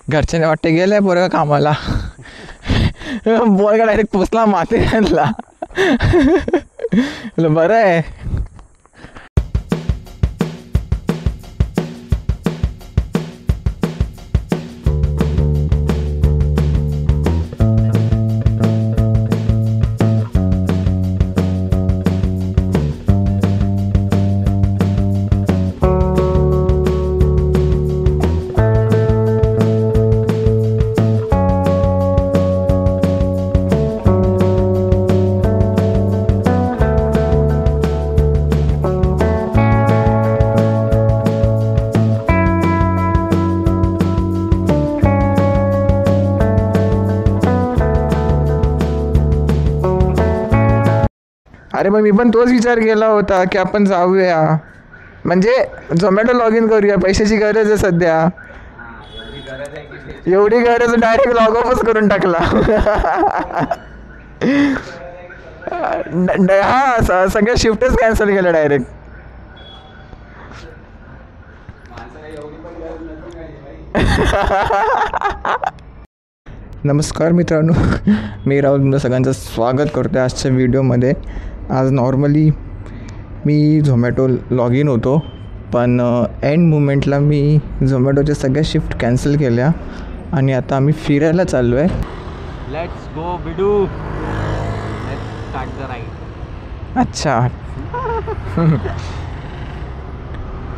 घरच्याने वाटते गेले पोरगा कामाला. पोरगा डायरेक्ट पोचला माथेरानला. बरं आहे. अरे मग मी पण तोच विचार केला होता की आपण जाऊया, म्हणजे झोमॅटो लॉग इन करूया. पैशाची गरज आहे सध्या. एवढी गरज डायरेक्ट लॉग ऑफच करून टाकला. हा सगळ्या शिफ्टच कॅन्सल केल्या डायरेक्ट. नमस्कार मित्रांनो, मी राहुल तुमचं सगळ्यांचं स्वागत करतो आजच्या व्हिडिओमध्ये. आज normally me Zomato log in होतो, पण एंड मुमेंटला मी झोमॅटोच्या सगळ्या शिफ्ट कॅन्सल केल्या आणि आता आम्ही फिरायला चाललो आहे. लेट्स गो बिडू, लेट्स स्टार्ट द राईड. अच्छा.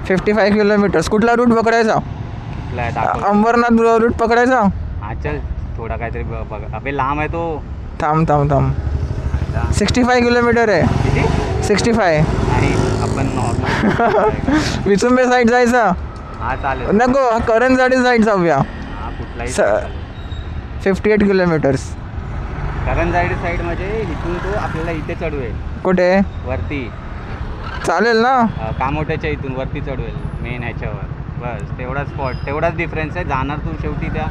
55 किलोमीटर्स. कुठला रूट पकडायचा? अंबरनाथ रूट पकडायचा. हा चल, थोडा काहीतरी बघ. अबे लांब आहे तो. थांब 65 किलोमीटर आहे. किती? 65. आणि आपण नॉर्मल विचुंबे साईड जायचा. हा चालेल. नको, करंजवाडी साईड जाऊया. हा कुठलाही 58 किलोमीटर्स. करंजवाडी साईड म्हणजे इथून तो आपल्याला इथे चढवेल. कुठे? वरती. चालेल ना? कामोठ्याच्या इथून वरती चढवेल मेन ह्याच्यावर. बस तेवढा स्पॉट, तेवढाच डिफरन्स आहे. जाणार तू शेवटी त्या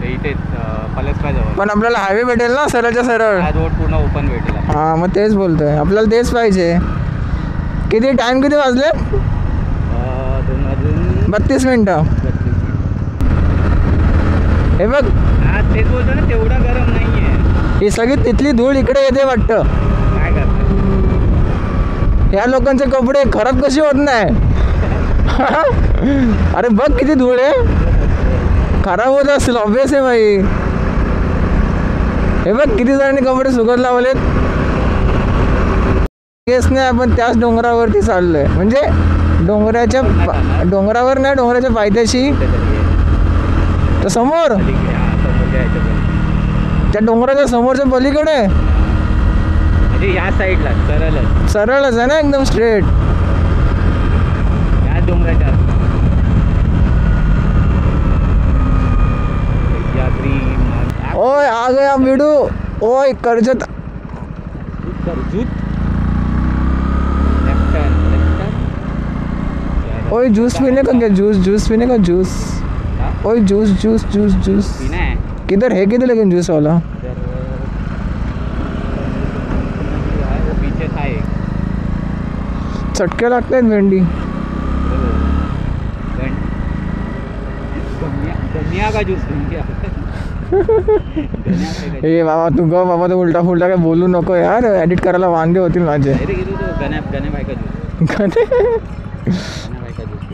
इथे पलसपाजवळ. पण आपल्याला हायवे भेटेल ना सरळच्या सरळ. रोड पूर्ण ओपन भेटेल. हां, मग तेच बोलतोय, आपल्याला तेच पाहिजे. किती टाइम किती वाजले? 32 मिनटं. हे बघ, हा तेच बोलतो ना, तेवढा गरम नाही आहे. ही सगळी तिथली धूळ इकडे येते वाटतं. काय करतो? ह्या लोकांचे कपडे खराब कशी होत नाही? अरे बघ किती धूळ आहे. खराब होत असेल, ऑब्वियस आहे भाई. हे बघ किती जणांनी कपडे सुकत लावलेत. केस नाही, आपण त्याच डोंगरावरती चाललोय. म्हणजे डोंगरावर नाही, डोंगराच्या पायथ्याशी. तर समोर त्या डोंगराच्या समोरच्या पलीकडे म्हणजे या साईडला सरळच आहे ना, एकदम स्ट्रेट. या डोंगराच्या ओए आ गया बिडू. ओए कर्जत. ओए जूस पीने का क्या? जूस पीने का जूस. ओए जूस पीना है. किधर है? किधर लेकिन जूस वाला? वो पीछे था एक. चटके लगते हैं भेंडी. धनिया का जूस बन गया. ए बाबा तू गो बाबा, तो उलटा फुलटा काय बोलू नको यार, एडिट करायला वांदे होतील माझे.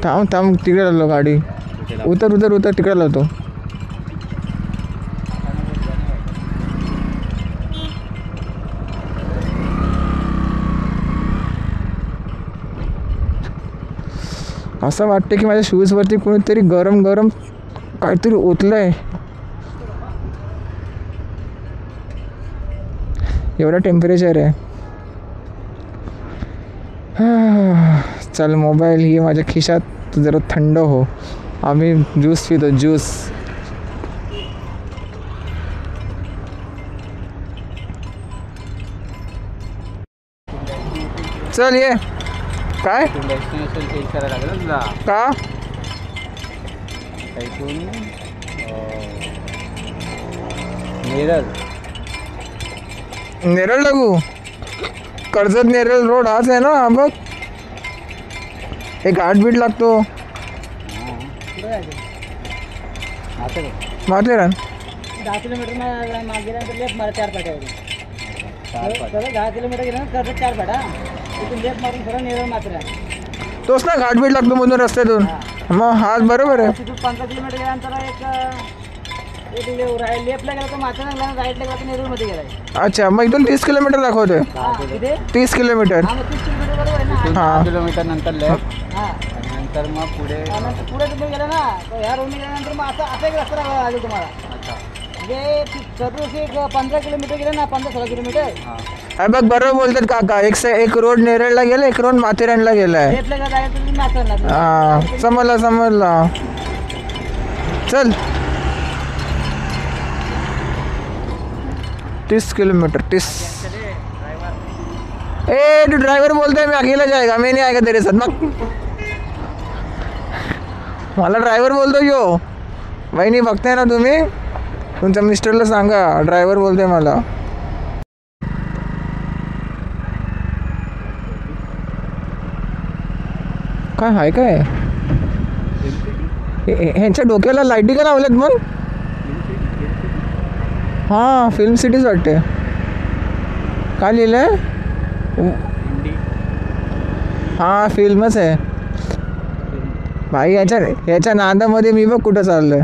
थांब तिकडे लावलो गाडी. उतर तिकडे लावतो. असं वाटतं की माझ्या शूजवरती कोणीतरी गरम काहीतरी ओतलंय. एवढा टेम्परेचर आहे. चल मोबाईल ही माझ्या खिशात, तू जरा थंड हो. आम्ही ज्यूस पितो, ज्यूस. चल ये. काय डेस्टिनेशन चेंज करायला लागेल तुला. का? ऐकून नेरळ लागू. कर्जत नेरळ रोड हाच आहे ना? हा बघ, एक 8 बीट लागतो. आता माथेरान 10 किलोमीटर मागे गेल्यानंतर लेफ्ट मारा 4 पाट्यावरून. 10 किलोमीटर गेल्यानंतर करत 4 पाटा तिथून लेफ्ट मारून थोडं नेरळ माथेरान. तोच ना घाटबीट लागतो मधून रस्त्यातून. मग हा बरोबर आहे. तिथून 15 किलोमीटर गेल्यानंतर एक लेफ्टला गेला तर माथेरान गेला, राईटला गेला तर नेरूळमध्ये गेलाय. अच्छा मग इथून 30 किलोमीटर दाखवतोय. तिथे 30 किलोमीटर. 30 किलोमीटर बरोबर आहे ना. 10 किलोमीटर नंतर लेफ्ट हां आणि नंतर मग पुढे. पुढे तुम्ही गेला ना तर ह्या रोडने गेल्यानंतर मग असा एक रस्ता लागेल तुम्हाला. अच्छा म्हणजे चतुर्शी एक 15 किलोमीटर गेलं ना, 15-16 किलोमीटर अरे बघ बरोबर बोलतात काका. एक रोड नेरळला गेला, एक रोड माथेरानला गेलाय. लेफ्टला गेला जायचं तुम्ही माथेरानला. हा समजला. चल 30 किलोमीटर 30. ए तू ड्रायव्हर बोलतोय, मी अकेला जाएगा, मी नाही आएगा तेरे साथ. मग मला ड्रायव्हर बोलतो यो. वहिनी बघताय ना तुम्ही, तुमच्या मिस्टरला सांगा ड्रायव्हर बोलतोय मला. काय हाय काय ह्यांच्या डोक्याला लाईटी का लावल्यात मग? हां फिल्म सिटीज वाटते. काय लिहिलंय? हां फिल्मच आहे भाई. याच्या नादामध्ये मी बघ कुठं चाललोय.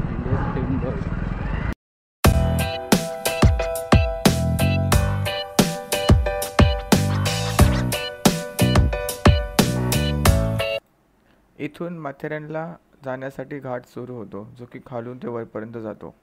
इथून माथेरानला जाण्यासाठी घाट सुरू होतो, जो की खालून ते वरपर्यंत जातो.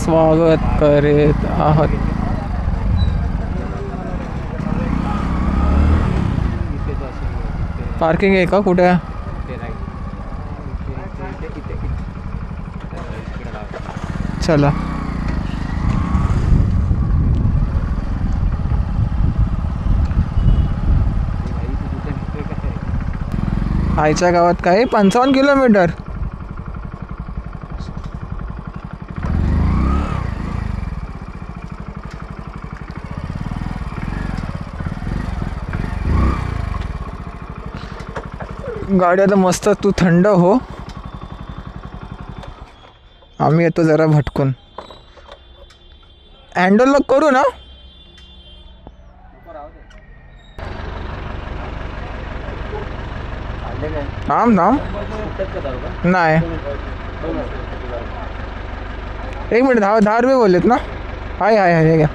स्वागत करीत आहात. पार्किंग आहे का कुठे? चला आईच्या गावात काय 55 किलोमीटर. गाड्या तर मस्त. तू थंड हो, आम्ही येतो जरा भटकून. हँडल लॉक करू ना? थांब नाही, 1 मिनिट. 10 रुपये बोललेत ना? हाय हाय हाय घ्या.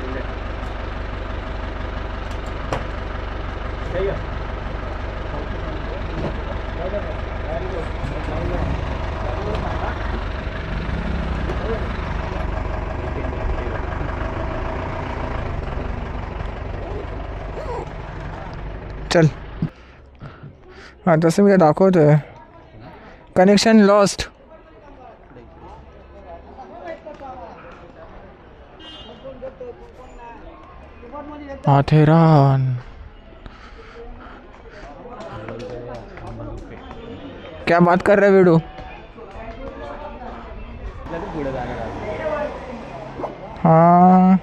चल. हां तसं मी दाखवतोय. Connection lost. माथेरान. क्या बात कर रहे वीडू? हाँ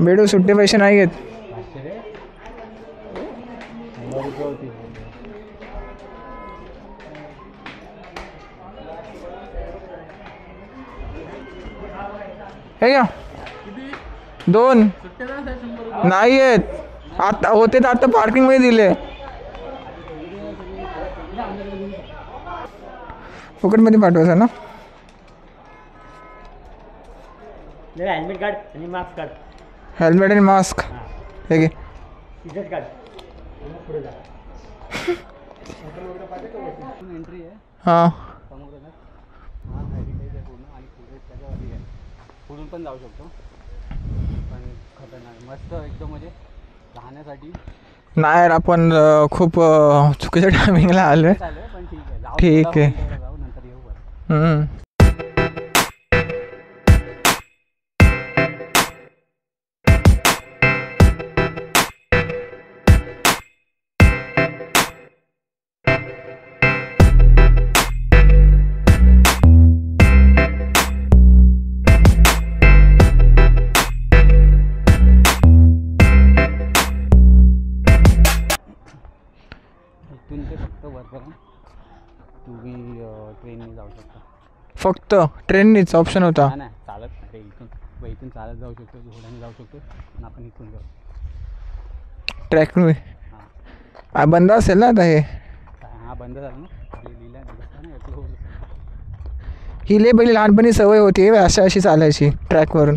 बेडू सुट्टे पैसे नाही घेत. हे घ्या 2 नाही आहेत. आता होते तर आता पार्किंगमध्ये दिले. फुकटमध्ये पाठवायचं ना. हेल्मेट काढ आणि मास्क काढ. हेल्मेट आणि मास्क हे घे. तिथेच काढ. पुढे जा. एंट्री आहे हां समुद्रात पूर्ण आणि पुढे त्याच्यावरती आहे. पुढून पण जाऊ शकतो पण खतरनाक मस्त एकदम म्हणजे राहण्यासाठी. नाही यार आपण खूप चुकीच्या टायमिंगला आलो आहे. चालेल पण ठीक आहे. जाऊ ठीक थोडा आहे. वेळ जाऊ नंतर येऊ बरं. इथून ते फक्त वरपर्यंत तुम्ही ट्रेनने जाऊ शकता. फक्त ट्रेननीच ऑप्शन होता. नाही चालत ते इथून चालत जाऊ शकतो, घोड्याने जाऊ शकतो आणि आपण इथून जाऊ. ट्रॅकने हां बंद असेल ना आता हे. हा बंद झालं ना. लिहिलं दिसतं ना आपलं. ही लय पहिली लहानपणी सवय होती अशी चालायची ट्रॅकवरून.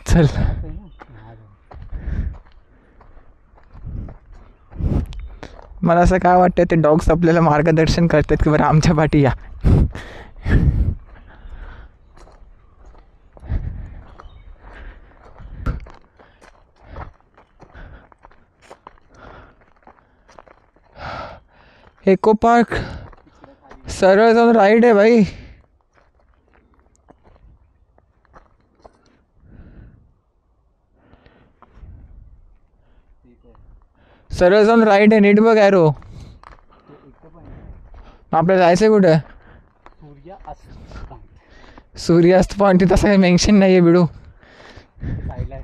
चल मला असं काय वाटतं ते डॉग्स आपल्याला मार्गदर्शन करतात की बरं आमच्या पाठी या. इको पार्क सरळ जाऊन राईड आहे भाई. सरळ जाऊन राईट आहे, नीट बघ ॲरो. इथं पण आहे. आपल्याला जायचं आहे कुठं? सूर्यास्त पॉईंट तसं काही मेन्शन नाही आहे बिडू. साईडला आहे.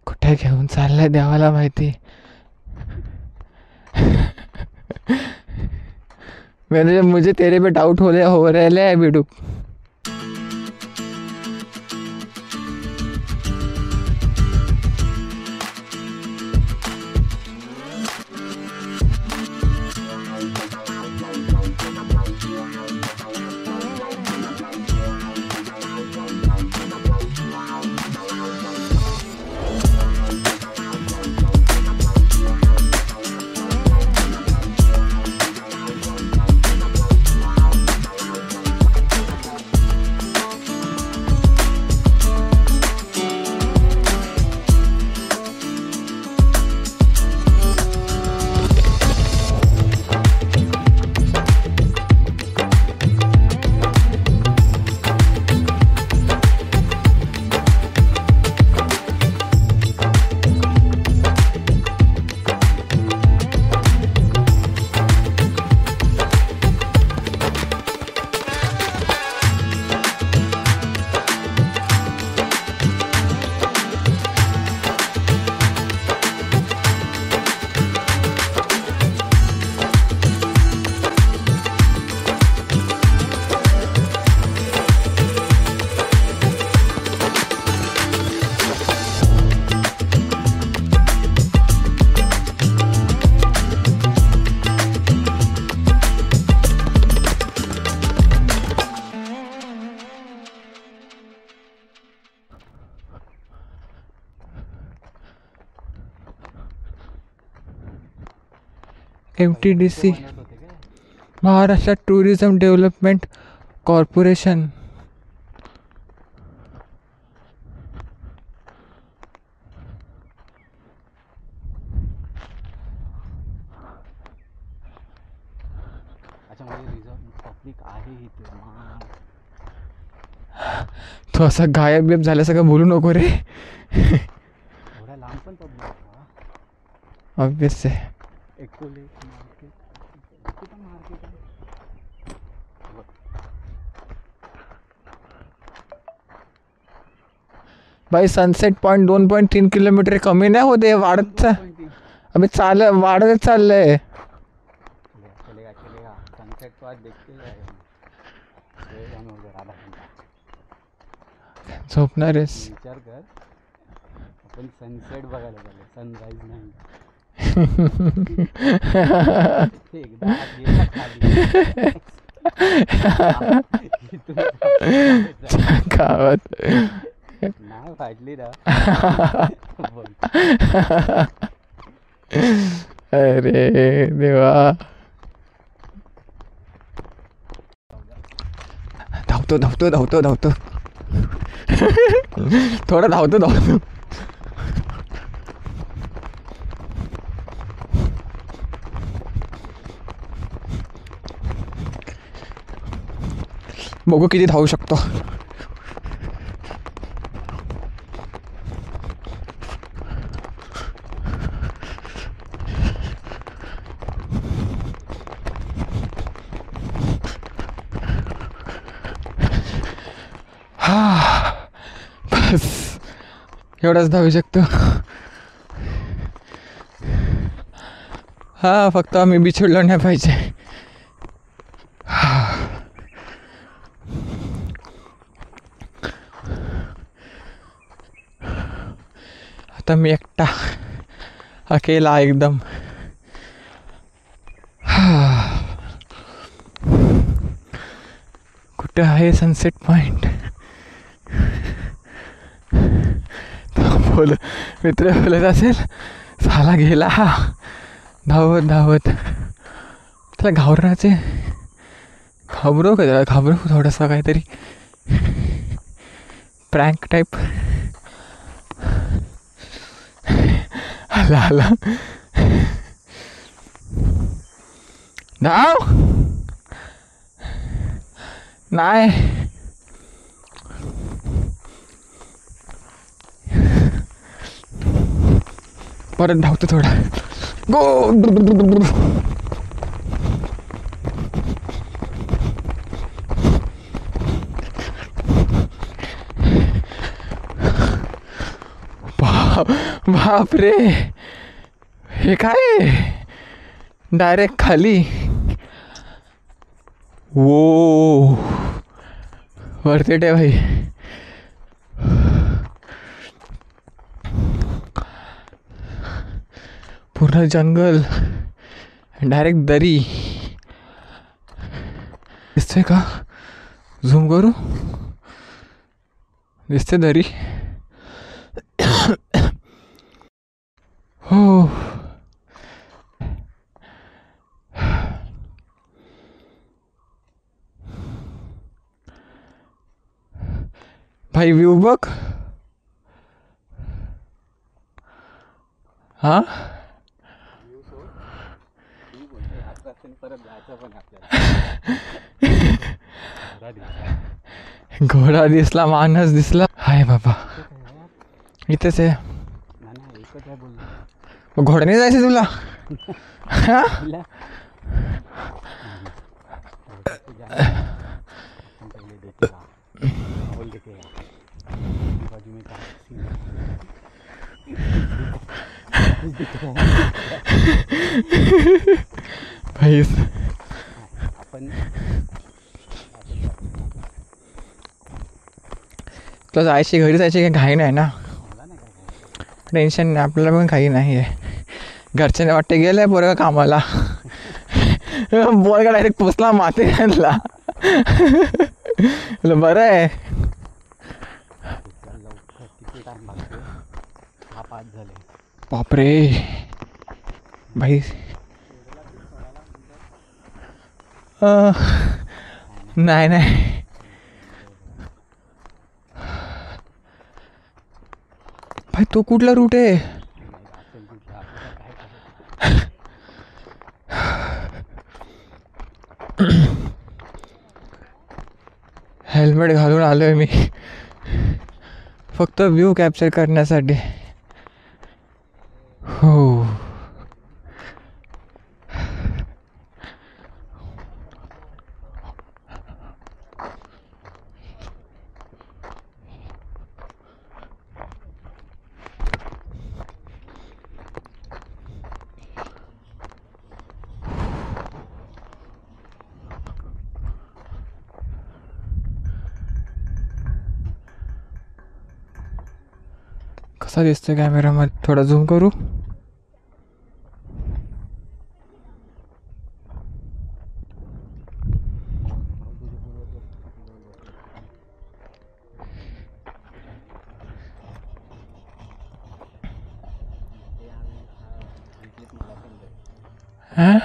कुठे घेऊन चाललंय देवाला माहिती. म्हणजे मुझे तेरे पे डाउट हो रहे है बिडू. MTDC Maharashtra tourism development corporation. अच्छा म्हणजे रिझॉर्ट पब्लिक आहे इथे. तो असा गायब बियब झाल्यासारखं बोलू नको रे. एवढ्या लांब पण पब्लिक. ऑब्वियस आहे. एकोले मार्केट कुठं मार्केट आहे? भाई सनसेट पॉईंट 2.3 किलोमीटर कमी नाही होते, वाढत अबे वाढत चाललंय. चलेगा चलेगा. सनसेट तो आज देखते जाएगा. झोपणार आहेस? विचार कर, आपण सनसेट बघायला गेलो, सनराईज नाही. एकदा गेला खाली. गावात नाही फाटली ना. अरे देवा. धावतो थोडा धावतो. बघू किती धावू शकतो. बस एवढाच धावू शकतो. हा फक्त आम्ही बिछडलो नाही पाहिजे. आता मी एकटा अकेला एकदम. कुठे आहे सनसेट पॉइंट? मित्र बोलत असेल साला गेला हा धावत. त्याला घाबरू का त्याला? घाबरू थोडासा काहीतरी प्रँक टाईप. आला धाव नाही. परत धावतो थोडा. गो. बाप रे, हे काय डायरेक्ट खाली. वो वरती आहे भाई. पूर्ण जंगल, डायरेक्ट दरी. दिसतंय का? झूम करू. दिसते दरी. हो भाई, व्ह्यू बघ. हा परत जायचं पण आपल्याला. घोडा दिसला, माणूस दिसला. हाय बाबा, इथेच आहे. एकच आहे बोल. घोड्याने जायचं तुला? भाई आपण तुला जायची, घरी जायची काही घाई नाही ना? टेन्शन नाही, आपल्याला पण काही नाही आहे. घरच्याने वाटते गेले पोरगा कामाला. पोरगा डायरेक्ट पोचला माते घातला. बरं आहे. किती टाइम लागतो? 5 झाले. बापरे भाई. नाही नाही, भाई तो कुठला रूट आहे? हेल्मेट घालून आलोय मी फक्त व्ह्यू कॅप्चर करण्यासाठी. हो कसा दिसतोय कॅमेरामध्ये? थोडा झूम करू. हां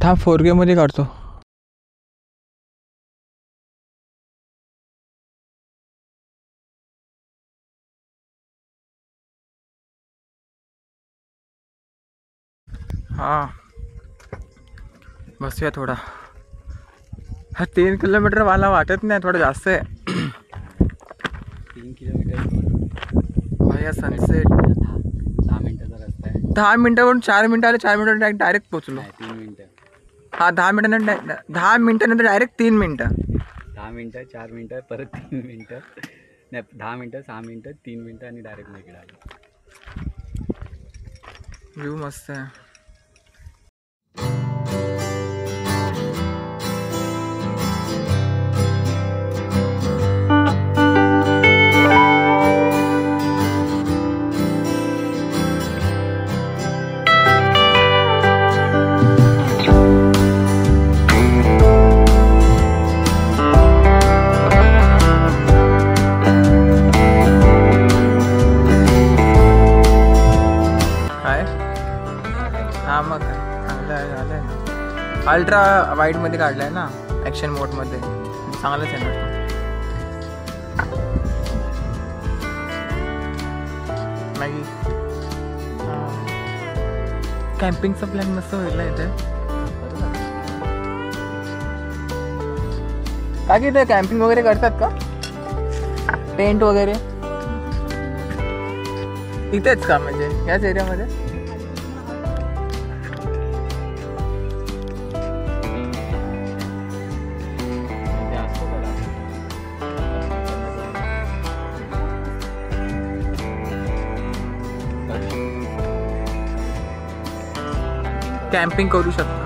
थांब, 4K मध्ये काढतो. हाँ बसूया थोडा. हा 3 किलोमीटर वाला वाटत नाही, थोडं जास्त आहे. 3 किलोमीटर भैया सनसेट. 10 मिनिटाचा रस्ता आहे. 10 मिनिटावरून 4 मिनिटं आले, 4 मिनिटांनी डायरेक्ट पोचलो. 3 मिनिटं. हा 10 मिनिटानंतर 10 मिनिटानंतर डायरेक्ट 3 मिनिटं. 10 मिनिटं, 4 मिनिटं, परत 3 मिनिटं. नाही 10 मिनिटं, 6 मिनिटं, 3 मिनिटं आणि डायरेक्ट नाही इकडे आलो. व्ह्यू मस्त आहे. मग चांगलं आहे, झालं आहे ना. अल्ट्रा वाईडमध्ये काढलं आहे ना, ॲक्शन मोडमध्ये. चांगलंच आहे ना. नाही कॅम्पिंगचा प्लॅन मस्त होईल ना इथे. का की इथे कॅम्पिंग वगैरे करतात का? टेंट वगैरे इथेच का म्हणजे याच एरियामध्ये? ते असतो बघा. कॅम्पिंग करू शकता.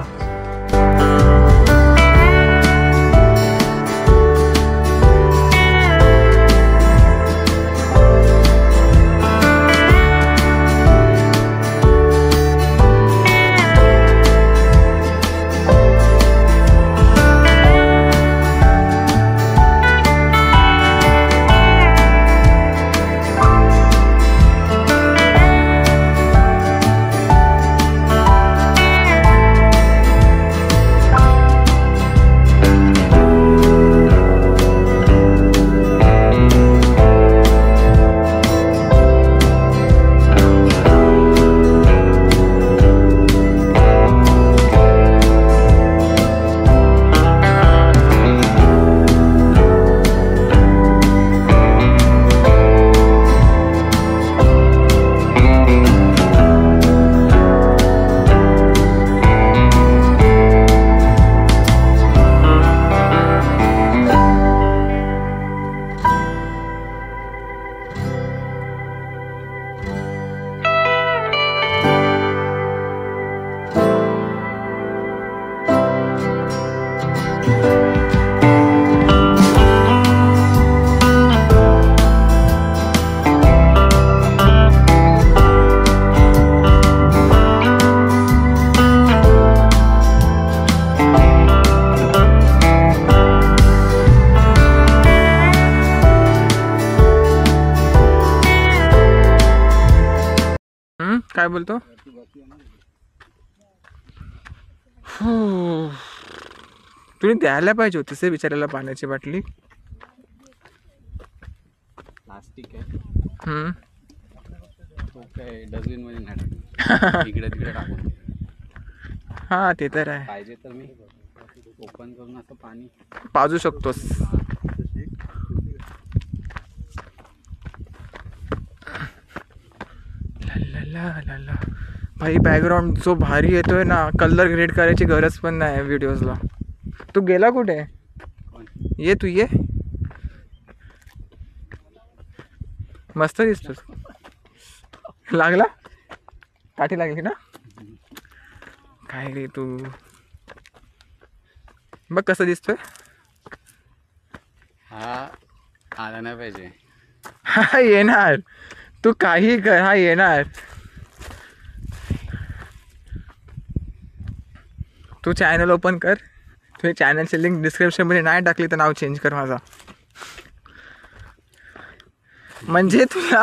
काय बोलतो? तुम्ही द्यायला पाहिजे होती से बिचारायला पाण्याची बाटली. प्लास्टिक आहे. तो काय डस्टबिन मध्ये नाही टाकून इकडे तिकडे टाकून. हा ते तर आहे. पाहिजे तर मी ओपन करून असं पाणी पाजू शकतोस. भाई बॅकग्राऊंड जो भारी येतोय ना, कलर ग्रेड करायची गरज पण नाही व्हिडिओजला. तू गेला कुठे? ये तू ये. मस्त दिसतोस. लागला? काठी लागली ना? काय रे तू? बघ कसं दिसतोय. हा आला नाही पाहिजे. हा येणार. तू काही कर, हा येणार. तू चॅनल ओपन कर. तुझ्या चॅनलची लिंक डिस्क्रिप्शनमध्ये नाही टाकली तर नाव चेंज कर माझा. म्हणजे तुला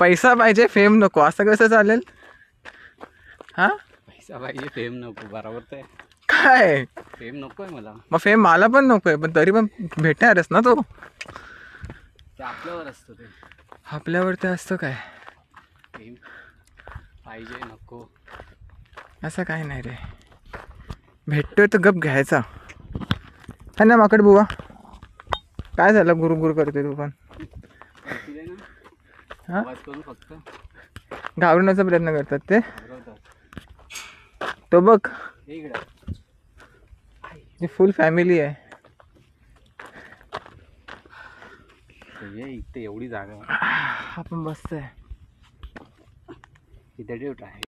पैसा पाहिजे, फेम नको, असं कसं चालेल? हा पैसा पाहिजे, फेम नको. बरोबर ते काय? फेम नको आहे मला. मग फेम मला पण नको आहे, पण तरी पण भेटणारच ना तो. ते आपल्यावर असतं. ते आपल्यावर ते असतं काय? फेम पाहिजे नको असं काय नाही रे. भेटतोय तर गप घ्यायचा. हा ना माकड बुवा, काय झालं गुरु गुरु करतोय तू पण? हा आवाज करून फक्त घाबरण्याचा प्रयत्न करतात ते. घाबरवतात. तो बघ, इकडे फुल फॅमिली आहे. ये इथे एवढी जागा आपण बसतोय इथे ड्यूट आहे.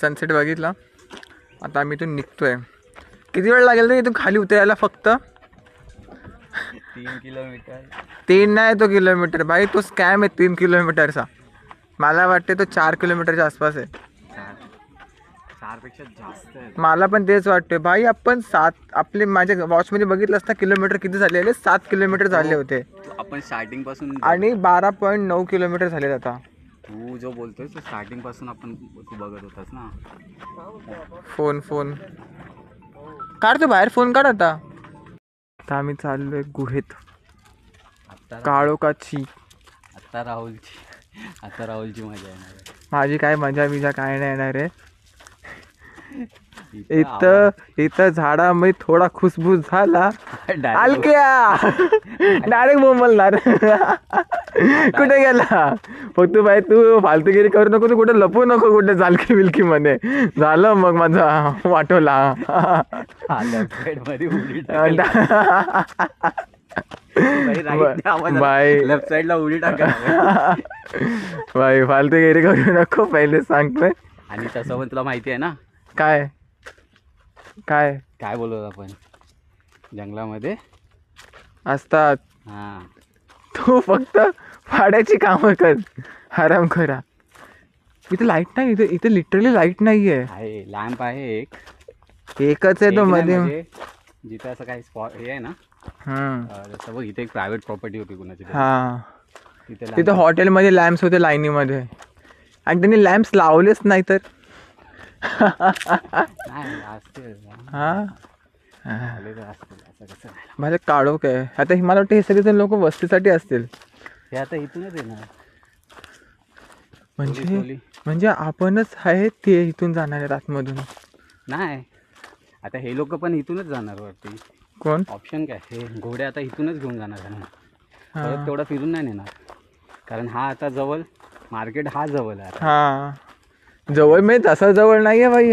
सनसेट बघितला. आता आम्ही इथून निघतोय. किती वेळ लागेल रे इथून खाली उतरायला? फक्त 3 किलोमीटर. 3 नाही तो किलोमीटर भाई, तो स्कॅम आहे 3 किलोमीटरचा. मला वाटते तो 4 किलोमीटरच्या आसपास आहे. 4 पेक्षा जास्त आहे. मला पण तेच वाटते भाई. आपण 7 आपले माझ्या वॉचमध्ये बघितलं असता किलोमीटर किती झालेले. 7 किलोमीटर झाले होते आपण स्टार्टिंग पासून. आणि 12.9 किलोमीटर झालेत आता. तू जो बोलतोय तो स्टार्टिंग पासून आपण तू बघत होतास ना. फोन काढतो बाहेर, फोन काढ आता. आता आम्ही चाललोय गुहेत. आता काळोखाची आता राहुलची आता राहुलची मजा येणार आहे. माझी काय मजा बिजा काय नाही येणार आहे. इथं इथं झाडामध्ये थोडा खुशबूस झाला direct अलक्या डायरेक्ट बोंबलणार. कुठे गेला फक्त बाई तू फालतूगिरी करू नको, तू कुठे लपू नको कुठे जालकी बिलकी मध्ये. झालं मग माझा वाटोला. मध्ये उडी बाई लेफ्ट साईडला उडी टाका. बाई फालतूगिरी करू नको पहिले सांगतोय. आणि तसं पण तुला माहिती आहे ना काय काय काय बोलत आपण जंगलामध्ये असतात. हा तू फक्त फाड्याची कामं कर आराम करा. इथे लाईट नाही, इथे लिटरली लाईट नाही आहे. लॅम्प आहे एकच आहे तो एक नाही मध्ये. म्हणजे जिथे असं काही स्पॉट हे आहे ना जसं बघ इथे एक प्रायव्हेट प्रॉपर्टी होती कुणाची तरी. हा तिथे तिथे हॉटेलमध्ये लॅम्प्स होते लाईनीमध्ये आणि त्यांनी लॅम्प्स लावलेच नाही तर. नाही असते हा आले तर असते असं कसं नाही. माझं काळोख आहे आता. मला वाटतं हे सगळेजण लोक वस्तीसाठी असतील. हे आता इथूनच येणार म्हणजे म्हणजे आपणच आहे ते इथून जाणार आहे आतमधून. नाही आता हे लोक पण इथूनच जाणार वरती. कोण ऑप्शन काय हे घोडे आता इथूनच घेऊन जाणार आहे ना. परत तेवढा फिरून नाही नेणार कारण हा आता जवळ मार्केट हा जवळ आहे आता. हा जवळ म्हणजे तसा जवळ नाही आहे बाई.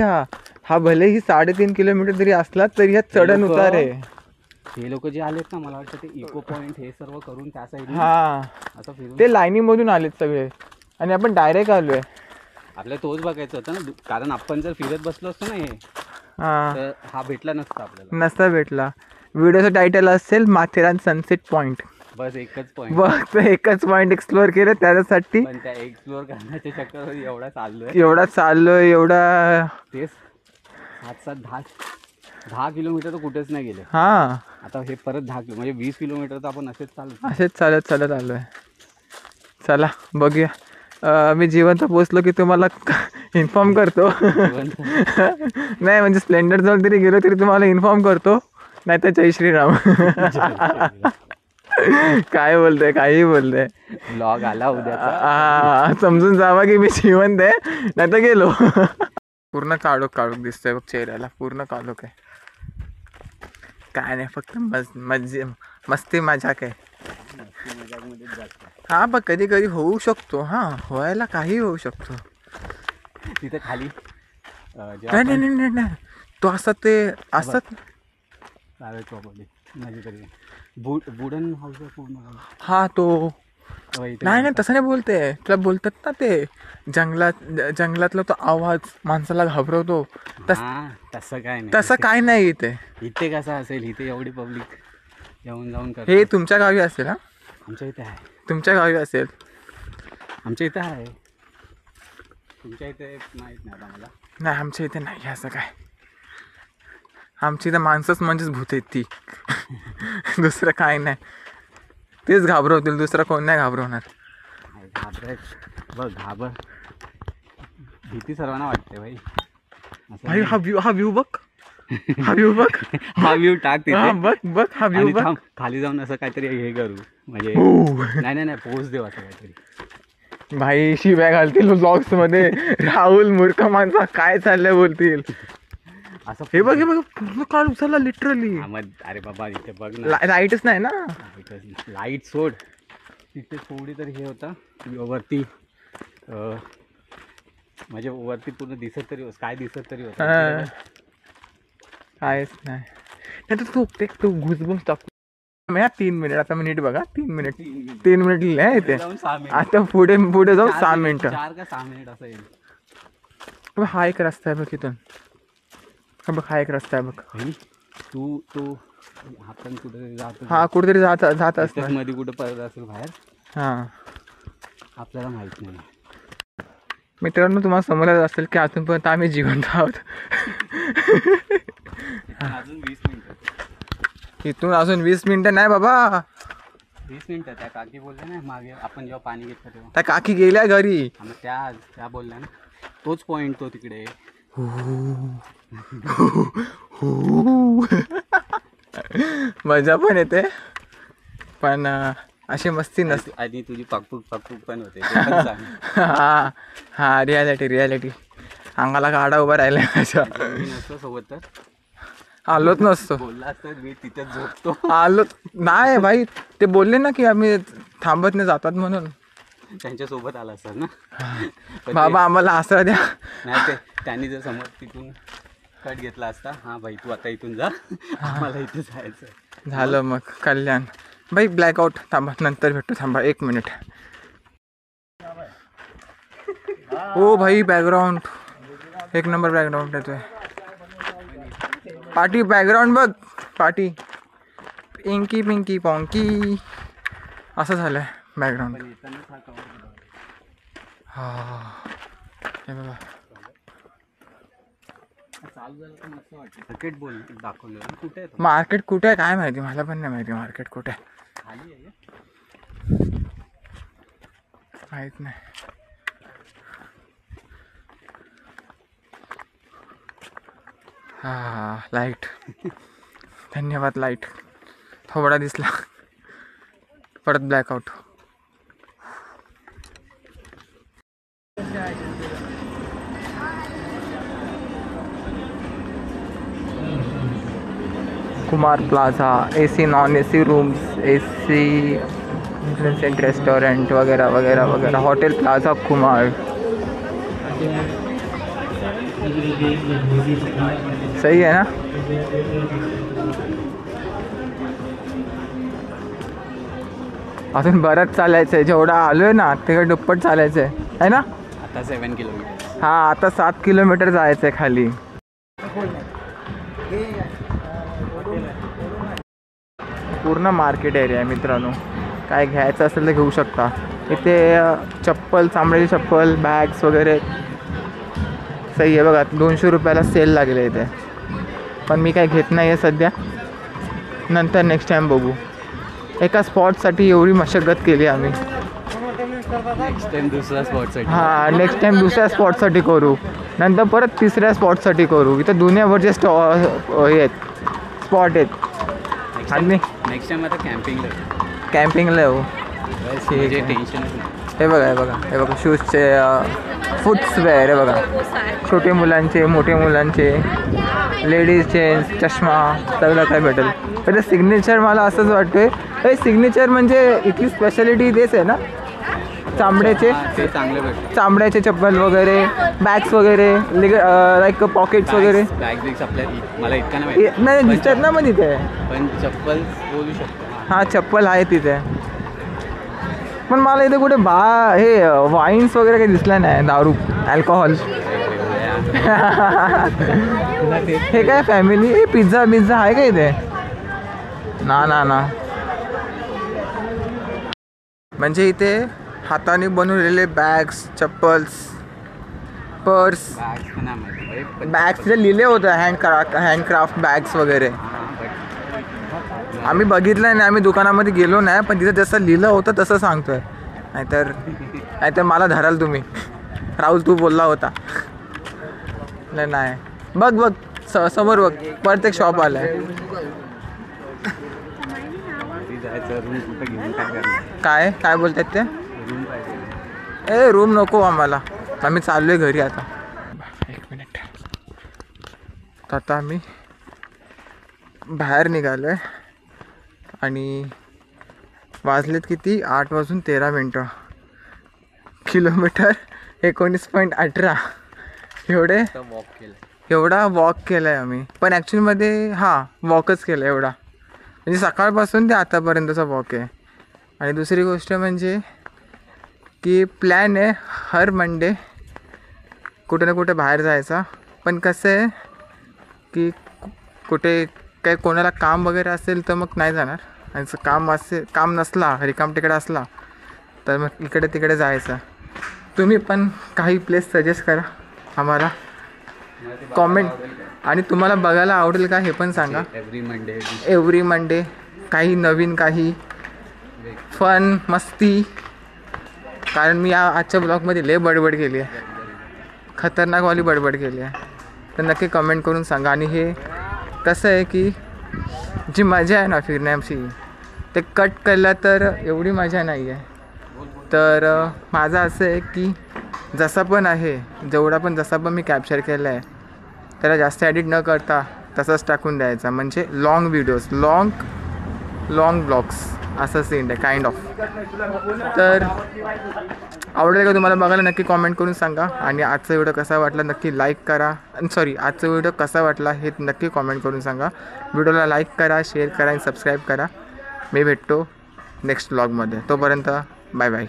हा भलेही 3.5 किलोमीटर जरी असला तरी ह्यात चढण उतार आहे. हे लोक जे आलेत ना मला वाटतं ते इको पॉईंट हे सर्व करून त्या साईड हा असं फिरून ते लाईनीमधून आलेत सगळे आणि आपण डायरेक्ट आलोय. आपल्याला तोच बघायचा होता ना कारण आपण जर फिरत बसलो असतो ना हे हा तर हा भेटला नसता आपल्याला. नसता भेटला. व्हिडिओचं टायटल असेल माथेरान सनसेट पॉईंट. बस एकच पॉईंट बस एकच पॉईंट एक्सप्लोअर केलं त्याच्यासाठी. पण त्या एक्सप्लोअर करण्याच्या चक्करमध्ये एवढा चाललोय एवढा तेच 7-10 किलोमीटर तर कुठेच नाही गेले. हा आता हे परत 10 किलो म्हणजे 20 किलोमीटर तर आपण असेच चालत आलोय. चला बघूया. मी जिवंत पोचलो की तुम्हाला इन्फॉर्म करतो. नाही म्हणजे स्प्लेंडर जवळ तरी गेलो तरी तुम्हाला इन्फॉर्म करतो. नाही तर जय श्रीराम. काय बोलतोय काही बोलतोय. ब्लॉग आला उद्या. हा समजून जावा की मी जिवंत आहे नाही तर गेलो. पूर्ण काळोख दिसतोय बघ चेहऱ्याला. पूर्ण काळोख आहे. काय नाही फक्त मस्ती मजाक आहे. हा बघ कधी कधी होऊ शकतो. हा व्हायला काही होऊ शकतो. तिथे खाली नाही तो असं ते असत प्रायव्हेट प्रॉपर्टी माझी तरी वुडन हाऊस पूर्ण. हा तो नाही तसं नाही बोलते. तुला बोलतात ना ते जंगलातला तो आवाज माणसाला घाबरवतो. तसं काय नाही इथे कसं असेल. इथे एवढी पब्लिक येऊन जाऊन करते. हे तुमच्या गावी असेल. हा आमच्या इथे आहे. तुमच्या गावी असेल. आमच्या इथे आहे. तुमच्या इथे माहीत नाही मला. नाही आमच्या इथे नाही असं काय. आमच्या इथं माणसंच म्हणजेच भूत आहेत ती. दुसरं काय नाही. तेच घाबरवतील. दुसरं कोण नाही घाबरवणार. घाबर भीती सर्वांना वाटते भाई. भाई हा व्ह्यू बघ. हा व्ह्यू टाक तिथे. बघ हा व्ह्यू बघ. खाली जाऊन असं काहीतरी हे करू म्हणजे नाही पोच देऊ असं काहीतरी. भाई शिव्या घालतील ब्लॉग्स मध्ये. राहुल मूर्ख माणसा काय चाललंय बोलतील. असं हे बघ पूर्ण काळ उचलला लिटरली. अरे बाबा इथे बघ ना लाईटच नाही ना. लाईट सोड. तिथे थोडी तरी हे होता वरती म्हणजे वरती पूर्ण दिसत तरी काय दिसत तरी होतं. कायच नाही तू घुसबुस टाकू. 3 मिनिट आता मिनिट बघा. 3 मिनिट लिहिले आहे इथे. आता पुढे जाऊन 6 मिनिटं. 4 का 6 मिनिट असं येईल. हा एक रस्ता आहे बघ इथून. हा एक रस्ता आहे बघ. तू आपण कुठेतरी जातो. हा कुठेतरी जात असणार मध्ये कुठे परत असेल बाहेर. हा आपल्याला माहित नाही. मित्रांनो तुम्हाला समजलं असेल की अजूनपर्यंत आम्ही जिवंत आहोत. अजून 20 मिनिटं. इथून अजून 20 मिनिटं नाही बाबा. 20 मिनिटं. त्या काकी बोलल्या ना मागे आपण जेव्हा पाणी घेतलं तेव्हा. त्या काकी गेल्या घरी. त्या बोलल्या ना तोच पॉईंट तो तिकडे. मजा पण येते पण अशी मस्ती नसते. आणि तुझी पाकपूक पण होते ते पण सांग. हां हां, रियालिटी अंगाला गाडा उभा राहिला माझ्या. मी नसतो सोबत तर आलोच नसतो. बोलला असतं मी तिथेच झोपतो. आलो नाही भाई, ते बोलले ना की आम्ही थांबत नाही जातात म्हणून. त्यांच्यासोबत आला असता ना. पण बाबा आम्हाला आसरा द्या. नाही ते त्यांनी जर समोर तिथून कट घेतला असता, हां भाई तू आता इथून जा, आम्हाला इथे जायचं. झालं मग कल्याण. भाई ब्लॅकआउट, थांबा नंतर भेटू, थांबा 1 मिनिट. ओ भाई बॅकग्राऊंड एक नंबर बॅकग्राऊंड येतोय. पार्टी बॅकग्राऊंड बघ, पार्टी पिंकी पिंकी पॉंकी असं झालंय बॅकग्राऊंड. हा हे बघा. चालू झालं तर मस्त वाटतं. क्रिकेट बोल दाखवलं कुठे आहे? मार्केट कुठे आहे काय माहिती, मला पण नाही माहिती मार्केट कुठे आहे. खाली आहे माहीत नाही. हा लाईट, धन्यवाद लाईट. थोडा दिसला परत blackout. Kumar plaza, AC non AC rooms, AC सेंट रेस्टोरेंट वगैरह वगैरह वगैरह. Hotel plaza Kumar. सही आहे ना. अजून बरंच चालायचं आहे. जेवढा आलोय ना तिकडे दुप्पट चालायचं आहे ना. आता 7 किलोमीटर. हां आता 7 किलोमीटर जायचं आहे खाली. पूर्ण मार्केट एरिया आहे मित्रांनो. काय घ्यायचं असेल तर घेऊ शकता. इथे चप्पल, चामड्याची चप्पल, बॅग्स वगैरे सही आहे बघा. 200 रुपयाला सेल लागले इथे. पण मी काय घेत नाही आहे सध्या, नंतर नेक्स्ट टाईम बघू. एका स्पॉटसाठी एवढी मशगत केली आम्ही. नेक्स्ट टाइम दुसऱ्या स्पॉटसाठी. हां नेक्स्ट टाईम दुसऱ्या स्पॉटसाठी करू, नंतर परत तिसऱ्या स्पॉटसाठी करू. इथं दुनियाभरचे हे आहेत स्पॉट आहेत. आणि नेक्स्ट टाइम आता कॅम्पिंगला येऊ. म्हणजे टेन्शन. हे बघा शूजचे फुट्सवेअर. हे बघा छोटे मुलांचे, मोठे मुलांचे, लेडीज जेंट्स, चष्मा सगळं काय भेटेल. तर सिग्नेचर मला असंच वाटतंय. हे सिग्नेचर म्हणजे इथली स्पेशालिटी तेच आहे ना, चामड्याचे ते चांगले भेटतात. चामड्याचे चप्पल वगैरे, बॅग्स वगैरे, लाईक पॉकेट्स वगैरे. बॅग्स आपल्या मला इतका नाही नाही दिसतात ना मग तिथे. पण चप्पल बोलू शकतो. हां चप्पल आहे तिथे. पण मला इथे कुठे हे वाईन्स वगैरे काही दिसलं नाही. दारू, अल्कोहोल. हे काय फॅमिली. हे पिझ्झा आहे का इथे? ना म्हणजे इथे हाताने बनवलेले बॅग्स, चप्पल्स, पर्स. बॅग्स तिथे लिहिले होतं हँडक्राफ्ट बॅग्स वगैरे. आम्ही बघितलं नाही, आम्ही दुकानामध्ये गेलो नाही, पण तिथं जसं लिहिलं होतं तसं सांगतोय. नाहीतर मला धराल तुम्ही. राहुल तू बोलला होता. नाही बघ समोर बघ, परत एक शॉप आलाय. काय बोलतात ते? रूम नको आम्हाला, आम्ही चाललोय घरी आता. 1 मिनिट. आता आम्ही बाहेर निघालोय आणि वाजलेत किती? 8:13. किलोमीटर 19.18. एवढा वॉक केलाय आम्ही. पण ॲक्च्युअलीमध्ये वॉकच केलं एवढा. म्हणजे सकाळपासून ते आतापर्यंतचा वॉक आहे. आणि दुसरी गोष्ट म्हणजे की प्लॅन आहे हर मंडे कुठे ना कुठे बाहेर जायचा. पण कसं आहे की कुठे काय कोणाला काम वगैरे असेल तर मग नाही जाणार. आणि काम नसला, रिकाम तिकडे असला तर मग इकडे तिकडे जायचं. तुम्ही पण काही प्लेस सजेस्ट करा आम्हाला कॉमेंट. आणि तुम्हाला बघायला आवडेल का हे पण सांगा. एव्हरी मंडे काही नवीन, काही फन, मस्ती. कारण मी आजच्या ब्लॉगमध्ये लय बडबड केली आहे, खतरनाकवाली बडबड केली आहे. तर नक्की कमेंट करून सांगा. आणि हे कसं आहे की जी मजा आहे ना फिरण्याची, ते कट केलं तर एवढी मजा नाही आहे. तर माझं असं आहे की जसा पण आहे, जसा पण मी कॅप्चर केलं आहे त्याला जास्त एडिट न करता तसंच टाकून द्यायचा. म्हणजे लॉंग व्हिडिओज, लॉंग ब्लॉग्स असं सीन आहे काइंड ऑफ. तर आवडेल का तुम्हाला बघायला नक्की कॉमेंट करून सांगा. आणि आजचा व्हिडिओ कसा वाटला नक्की लाईक करा. आजचा व्हिडिओ कसा वाटला हे नक्की कॉमेंट करून सांगा. व्हिडिओला लाईक करा, शेअर करा आणि सबस्क्राईब करा. मी भेटतो नेक्स्ट व्लॉगमध्ये. तोपर्यंत बाय बाय.